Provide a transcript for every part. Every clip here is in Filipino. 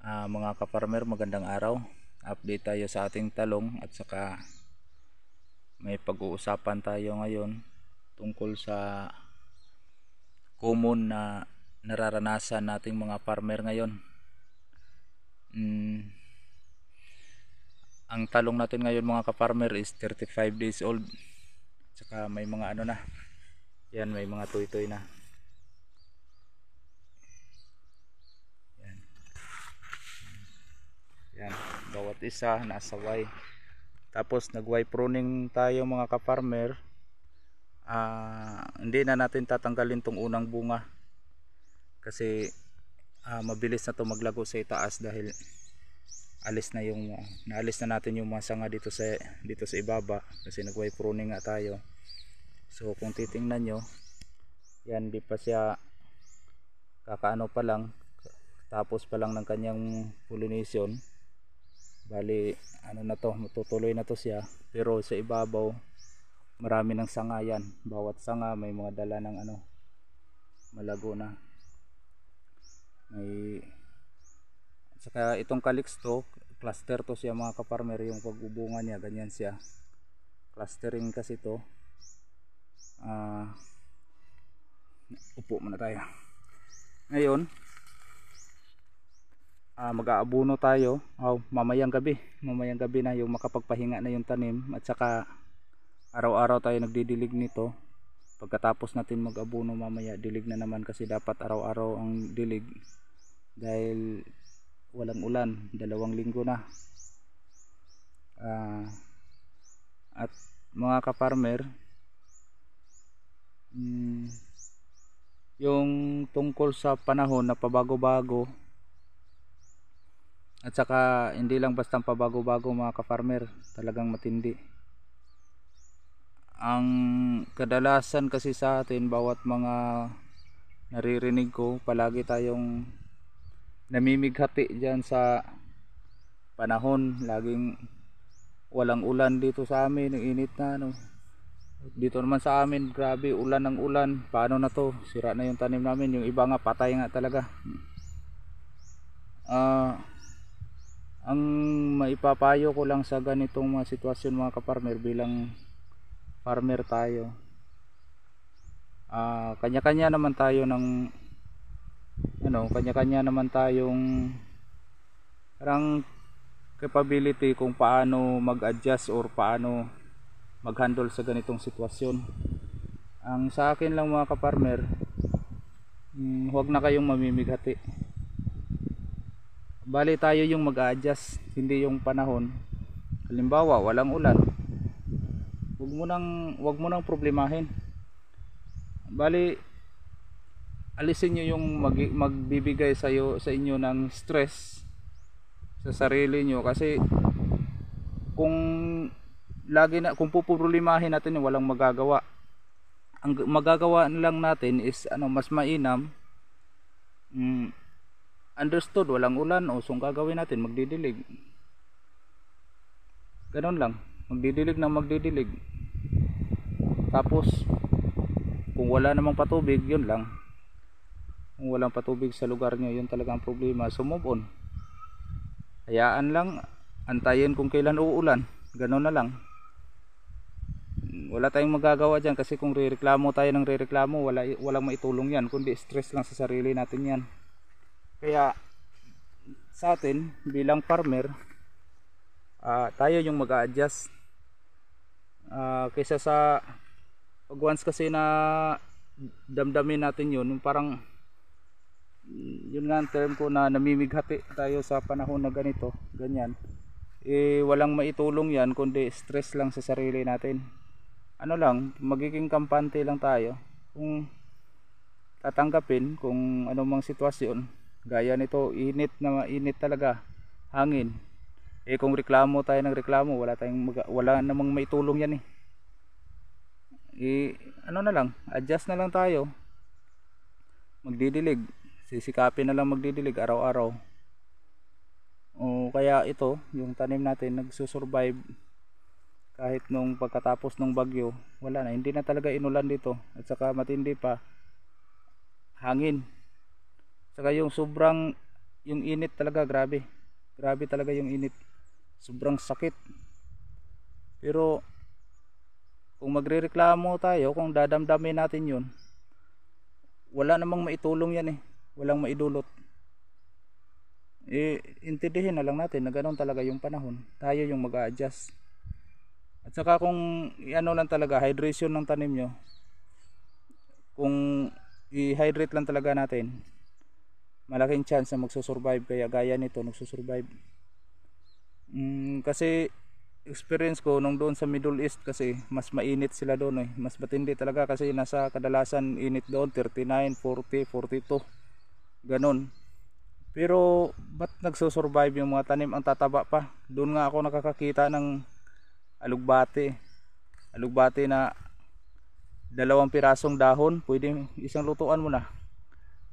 Mga ka-farmer, magandang araw. Update tayo sa ating talong at saka may pag-uusapan tayo ngayon tungkol sa common na nararanasan nating mga farmer ngayon. Ang talong natin ngayon mga ka-farmer is 35 days old. Saka may mga ano na. Yan, may mga tuy-tuy na. Yan, bawat isa nasa Y. Tapos nag-Y pruning tayo mga ka-farmer. Hindi na natin tatanggalin tong unang bunga kasi mabilis na to maglago sa itaas dahil naalis na natin yung mga sanga dito sa ibaba kasi nag-Y pruning nga tayo. So kung titingnan nyo, yan, di pa siya kakaano pa lang, tapos pa lang ng kanyang pollination. Bali ano na to, matutuloy na to siya, pero sa ibabaw marami ng sanga yan. Bawat sanga may mga dala ng malago na. Saka itong calyx to, cluster to siya mga ka-farmer. Yung pagbubunga niya ganyan siya, clustering kasi to. Upo muna tayo ngayon. Mag-aabuno tayo mamayang gabi na, yung makapagpahinga na yung tanim, at saka araw-araw tayo nagdidilig nito. Pagkatapos natin mag-abuno mamaya, dilig na naman kasi dapat araw-araw ang dilig dahil walang ulan, 2 linggo na. At mga ka-farmer, yung tungkol sa panahon na pabago-bago, at saka hindi lang basta pabago-bago mga ka-farmer, talagang matindi. Ang kadalasan kasi sa atin, bawat mga naririnig ko, palagi tayong namimighati dyan sa panahon. Laging walang ulan dito sa amin, ang init na dito naman sa amin, grabe ulan ng ulan. Paano na to, sira na yung tanim namin. Yung iba nga patay nga talaga. Ang maipapayo ko lang sa ganitong mga sitwasyon mga ka-farmer, bilang farmer tayo, kanya-kanya naman tayo ng kanya-kanya naman tayong parang capability kung paano mag-adjust or paano mag-handle sa ganitong sitwasyon. Ang sa akin lang mga ka-farmer, huwag na kayong mamimighati. Bali tayo yung mag-a-adjust, hindi yung panahon. Halimbawa walang ulan, wag mo nang problemahin. Bali alisin niyo yung magbibigay sa inyo ng stress sa sarili niyo, kasi kung kung puproblemahin natin, walang magagawa. Ang magagawa lang natin is mas mainam, understood, walang ulan, so gagawin natin, magdidilig. Ganon lang, magdidilig. Tapos kung wala namang patubig, yun lang. Kung walang patubig sa lugar nyo, yun talaga ang problema. So move on, hayaan lang, antayin kung kailan uulan, ganon na lang. Wala tayong magagawa dyan, kasi kung rereklamo tayo ng rereklamo, walang maitulong yan, kundi stress lang sa sarili natin yan. Kaya sa atin bilang farmer, tayo yung mag-a-adjust, kaysa sa pag once kasi na damdamin natin yun, parang yun nga ang term ko, na namimighati tayo sa panahon na ganyan, walang maitulong yan kundi stress lang sa sarili natin. Magiging kampante lang tayo kung tatanggapin kung anumang sitwasyon. Gaya nito, init talaga, hangin. Kung reklamo tayo ng reklamo, wala namang maitulong yan adjust na lang tayo, magdidilig, sisikapin na lang magdidilig araw-araw. Kaya ito, yung tanim natin nagsusurvive kahit nung pagkatapos ng bagyo, hindi na talaga inulan dito, at saka matindi pa hangin. Saka yung sobrang yung init talaga, grabe. Grabe talaga yung init. Sobrang sakit. Pero kung magrereklamo tayo, kung dadamdamin natin yun, wala namang maitulong yan eh. Walang maidulot. Intindihin na lang natin na ganoon talaga yung panahon. Tayo yung mag-a-adjust. At saka kung ano lang talaga, hydration ng tanim nyo, kung i-hydrate lang talaga natin, malaking chance na magsusurvive. Kaya gaya nito, nagsusurvive. Kasi experience ko nung doon sa Middle East, kasi mas mainit sila doon eh. Mas matindi talaga kasi nasa kadalasan init doon 39, 40, 42 ganon. Pero ba't nagsusurvive yung mga tanim? Ang tataba pa. Doon nga ako nakakakita ng alugbate. Alugbate na 2 pirasong dahon, pwede isang lutuan mo na.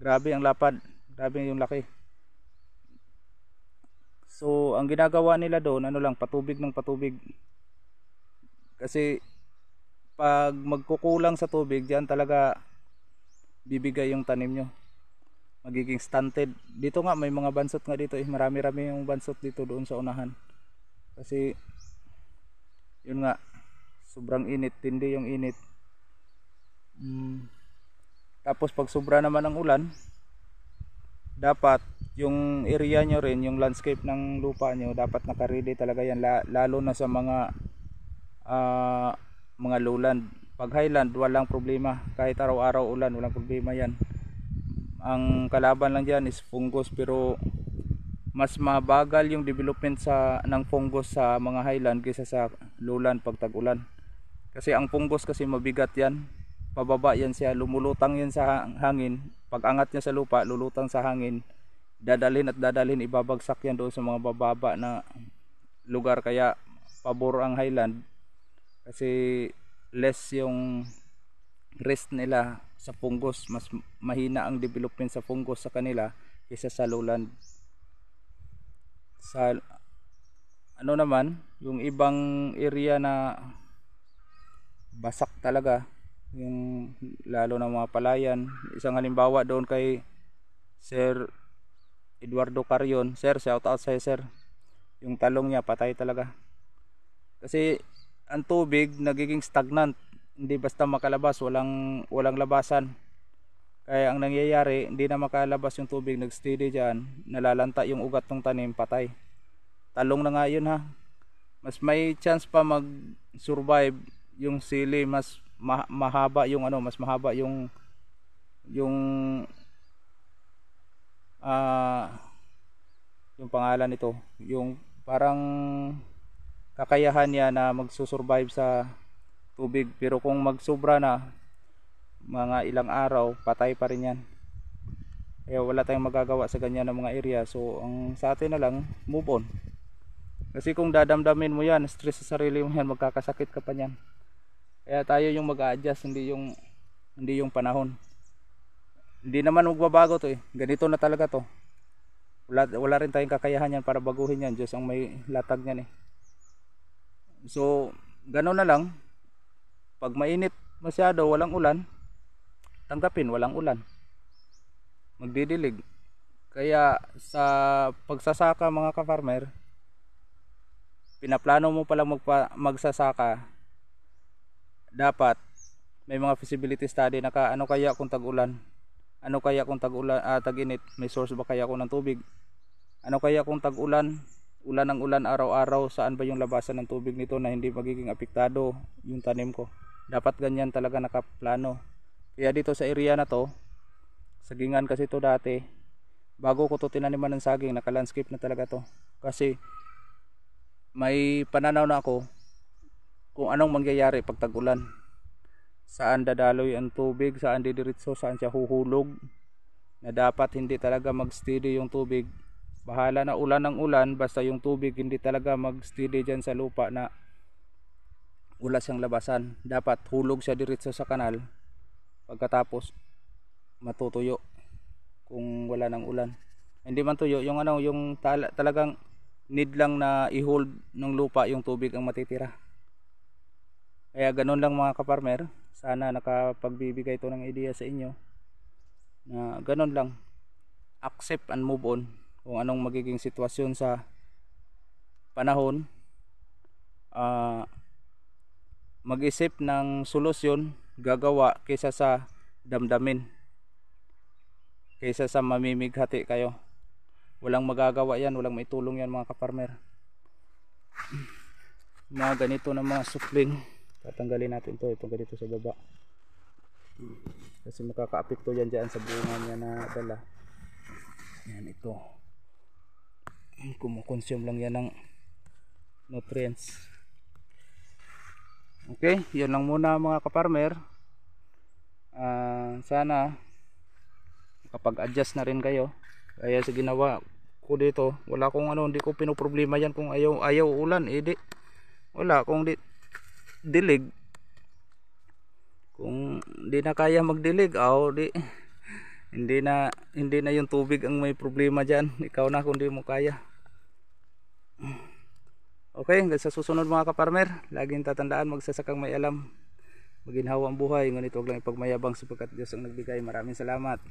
Grabe ang lapad, grabe yung laki. So ang ginagawa nila doon, ano lang, patubig ng patubig. Kasi pag magkukulang sa tubig, diyan talaga bibigay yung tanim nyo, magiging stunted. Dito nga may mga bansot nga dito eh, marami-rami yung bansot dito doon sa unahan. Kasi yun nga, sobrang init, tindi yung init. Tapos pag sobra naman ang ulan, dapat yung area nyo rin, yung landscape ng lupa nyo, dapat naka-ready talaga yan, lalo na sa mga lowland. Pag highland, walang problema, kahit araw-araw ulan, walang problema yan. Ang kalaban lang dyan is fungus, pero mas mabagal yung development ng fungus sa mga highland kaysa sa lowland pag tag-ulan. Kasi ang fungus kasi mabigat yan, pababa yan siya, lumulutang yan sa hangin. Pag angat niya sa lupa, lulutang sa hangin, dadalhin at dadalhin, ibabagsak yan doon sa mga bababa na lugar. Kaya pabor ang highland kasi less yung risk nila sa fungus, mas mahina ang development sa fungus sa kanila kaysa sa lowland. Sa ano naman, yung ibang area na basak talaga, yung lalo na mga palayan. Isang halimbawa doon kay Sir Eduardo Carion. Sir, shout out sa'yo sir. Yung talong niya patay talaga. Kasi ang tubig nagiging stagnant, hindi basta makalabas, walang labasan. Kaya ang nangyayari, hindi na makalabas yung tubig, nagsteady dyan, nalalanta yung ugat ng tanim, patay. Talong na nga yun ha. Mas may chance pa mag survive yung sili, mas mahaba yung ano, mas mahaba yung yung pangalan nito, yung parang kakayahan niya na magsusurvive sa tubig. Pero kung magsobra na, mga ilang araw, patay pa rin yan. Kaya wala tayong magagawa sa ganyan ng mga area. So ang sa atin na lang, move on. Kasi kung dadamdamin mo yan, stress sa sarili mo yan, magkakasakit ka pa yan. Kaya tayo yung mag-a-adjust, hindi yung panahon. Hindi naman magbabago to eh, ganito na talaga to. Wala rin tayong kakayahan yan para baguhin yan. Diyos ang may latag yan eh. So gano'n na lang. Pag mainit masyado, walang ulan, tanggapin walang ulan, magdidilig. Kaya sa pagsasaka mga ka-farmer, pinaplano mo palang magsasaka, dapat may mga feasibility study na ano kaya kung tag-ulan, ano kaya kung tag-init, may source ba kaya ako ng tubig, ano kaya kung tag-ulan, ulan ng ulan araw-araw, saan ba yung labasan ng tubig nito na hindi magiging apektado yung tanim ko. Dapat ganyan talaga nakaplano. Kaya dito sa area na to, sagingan kasi to dati, bago ko to tinaniman ng saging, naka-landscape na talaga to. Kasi may pananaw na ako kung anong mangyayari pag tag-ulan. Saan dadaloy ang tubig, saan didiretso, saan siya huhulog. Na dapat hindi talaga mag-steady yung tubig. Bahala na ulan ng ulan, basta yung tubig hindi talaga mag-steady dyan sa lupa na wala siyang labasan. Dapat hulog siya diretso sa kanal, pagkatapos matutuyo kung wala ng ulan. Hindi man tuyo, yung yung talagang need lang na i-hold ng lupa yung tubig ang matitira. Kaya ganun lang mga kaparmer, sana nakapagbibigay ito ng idea sa inyo na ganun lang, accept and move on. kung anong magiging sitwasyon sa panahon, mag-isip ng solusyon, gagawa kaysa sa damdamin, kaysa sa mamimighati kayo. Walang magagawa yan, walang maitulong yan mga kaparmer. Mga ganito na mga supling, tatanggalin natin to, itong ganito sa baba, kasi makakaapekto yan dyan sa bunga niya na dala. Yan, ito kumukonsume lang yan ng nutrients. Okay, yun lang muna mga kaparmer. Sana makapag-adjust na rin kayo. Kaya sa ginawa ko dito, wala akong hindi ko pinoproblema yan kung ayaw ulan, di wala, kung dilig, kung di na kaya magdilig, hindi na yung tubig ang may problema dyan, ikaw na kung di mo kaya. Okay, hanggang sa susunod mga kaparmer, laging tatandaan, magsasakang may alam, maginhawa ang buhay, ngunit huwag lang ipagmayabang sapagkat Diyos ang nagbigay. Maraming salamat.